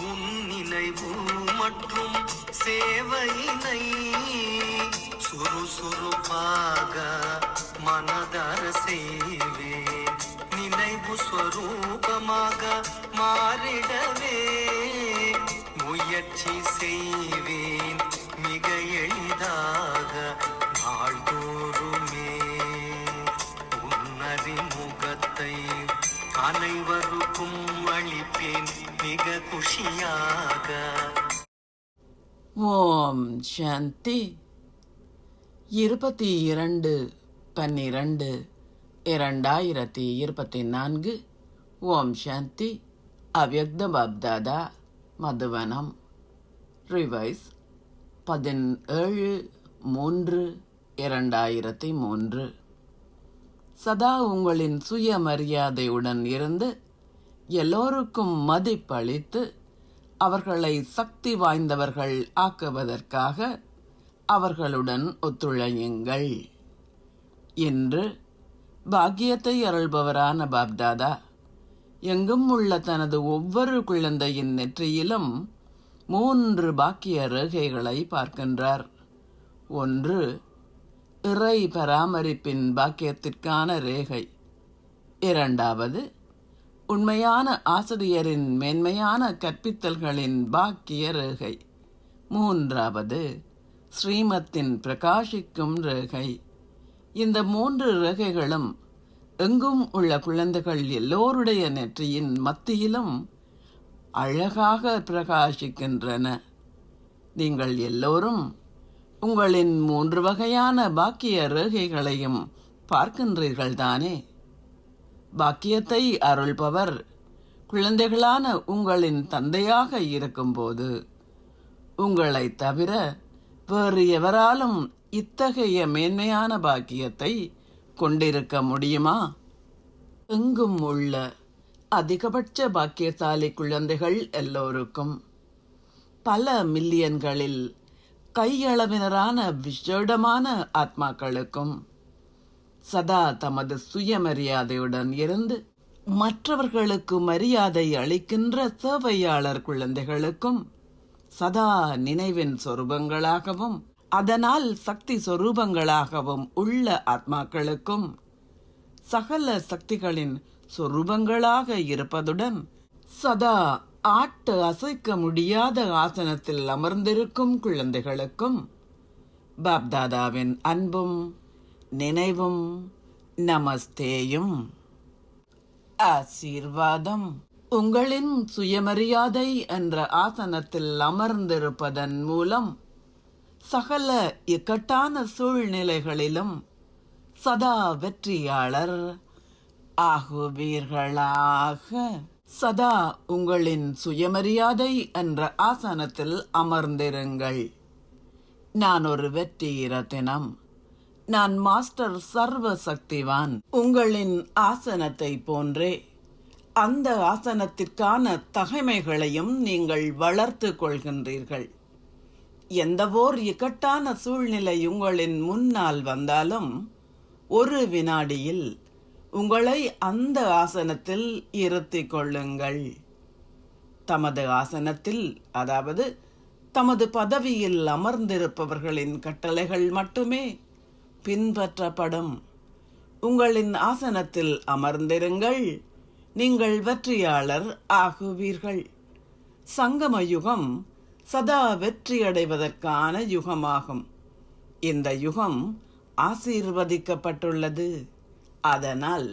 உன் நினைவு மற்றும் சேவையினை சுறுசுறுப்பாக மனதார செய்வேன். நினைவு ஸ்வரூபமாக மாறிடவே முயற்சி செய்வேன் மிக எளிதாக நாள்தோறுமே. உன்னதி முகத்தை அனைவருக்கும் அளிப்பேன் மிக குஷியாக. ஓம் சாந்தி. 22/12/2024. ஓம் சாந்தி. அவ்யக்த பாப்தாதா, மதுவனம். ரிவைஸ் 17/3/2003. சதா உங்களின் சுயமரியாதையுடன் இருந்து எல்லோருக்கும் மதிப்பளித்து அவர்களை சக்தி வாய்ந்தவர்கள் ஆக்குவதற்காக அவர்களுடன் ஒத்துழையுங்கள். இன்று பாக்கியத்தை அருள்பவரான பாப்தாதா எங்கும் உள்ள தனது ஒவ்வொரு குழந்தையின் நெற்றியிலும் 3 பாக்கிய ரேகைகளை பார்க்கின்றார். 1 இறை பராமரிப்பின் பாக்கியத்திற்கான ரேகை. 2வது உண்மையான ஆசிரியரின் மேன்மையான கற்பித்தல்களின் பாக்கிய ரேகை. 3வது ஸ்ரீமத்தின் பிரகாசிக்கும் ரேகை. இந்த 3 ரேகைகளும் எங்கும் உள்ள குழந்தைகள் எல்லோருடைய நெற்றியின் மத்தியிலும் அழகாக பிரகாசிக்கின்றன. நீங்கள் எல்லோரும் உங்களின் 3 வகையான பாக்கிய ரேகைகளையும் பார்க்கின்றீர்கள் தானே? பாக்கியத்தை அருள்பவர் குழந்தைகளான உங்களின் தந்தையாக இருக்கும்போது உங்களை தவிர வேறு எவராலும் இத்தகைய மேன்மையான பாக்கியத்தை கொண்டிருக்க முடியுமா? எங்கும் உள்ள அதிகபட்ச பாக்கியசாலி குழந்தைகள் எல்லோருக்கும் பல மில்லியன்களில் கையளவினரான விசேடமான ஆத்மாக்களுக்கும் சதா தமது சுயமரியாதையுடன் இருந்து மற்றவர்களுக்கு மரியாதை அளிக்கின்ற சேவையாளர் குழந்தைகளுக்கும் சதா நினைவின் சொரூபங்களாகவும் அதனால் சக்தி சொரூபங்களாகவும் உள்ள ஆத்மாக்களுக்கும் சகல சக்திகளின் சொரூபங்களாக இருப்பதுடன் சதா ஆட்டு அசைக்க முடியாத ஆசனத்தில் அமர்ந்திருக்கும் குழந்தைகளுக்கும் பாப்தாதாவின் அன்பும் நினைவும் நமஸ்தேயும். ஆசீர்வாதம். உங்களின் சுயமரியாதை என்ற ஆசனத்தில் அமர்ந்திருப்பதன் மூலம் சகல இக்கட்டான சூழ்நிலைகளிலும் சதா வெற்றியாளர் ஆகுவீர்களாக. சதா உங்களின் சுயமரியாதை என்ற ஆசனத்தில் அமர்ந்திருங்கள். நான் ஒரு வெற்றி ரத்தினம். நான் மாஸ்டர் சர்வ சக்திவான். உங்களின் ஆசனத்தை போன்றே அந்த ஆசனத்திற்கான தகைமைகளையும் நீங்கள் வளர்த்து கொள்கின்றீர்கள். எந்தவோர் இக்கட்டான சூழ்நிலை உங்களின் முன்னால் வந்தாலும் ஒரு வினாடியில் உங்களை அந்த ஆசனத்தில் இருத்திக் கொள்ளுங்கள். தமது ஆசனத்தில், அதாவது தமது பதவியில் அமர்ந்திருப்பவர்களின் கட்டளைகள் மட்டுமே பின்பற்றப்படும். உங்களின் ஆசனத்தில் அமர்ந்திருங்கள். நீங்கள் வெற்றியாளர் ஆகுவீர்கள். சங்கம யுகம் சதா வெற்றியடைவதற்கான யுகமாகும். இந்த யுகம் ஆசீர்வதிக்கப்பட்டுள்ளது. அதனால்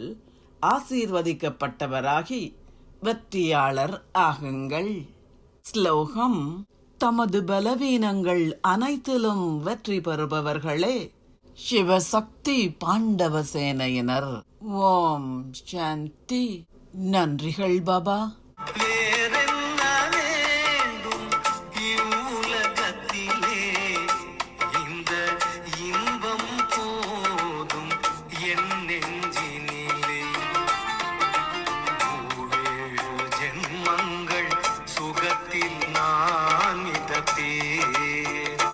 ஆசீர்வதிக்கப்பட்டவராகி வெற்றியாளர் ஆகுங்கள். ஸ்லோகம். தமது பலவீனங்கள் அனைத்திலும் வெற்றி பெறுபவர்களே சிவசக்தி பாண்டவ சேனையினர். ஓம் சாந்தி. நன்றிகள் பாபா.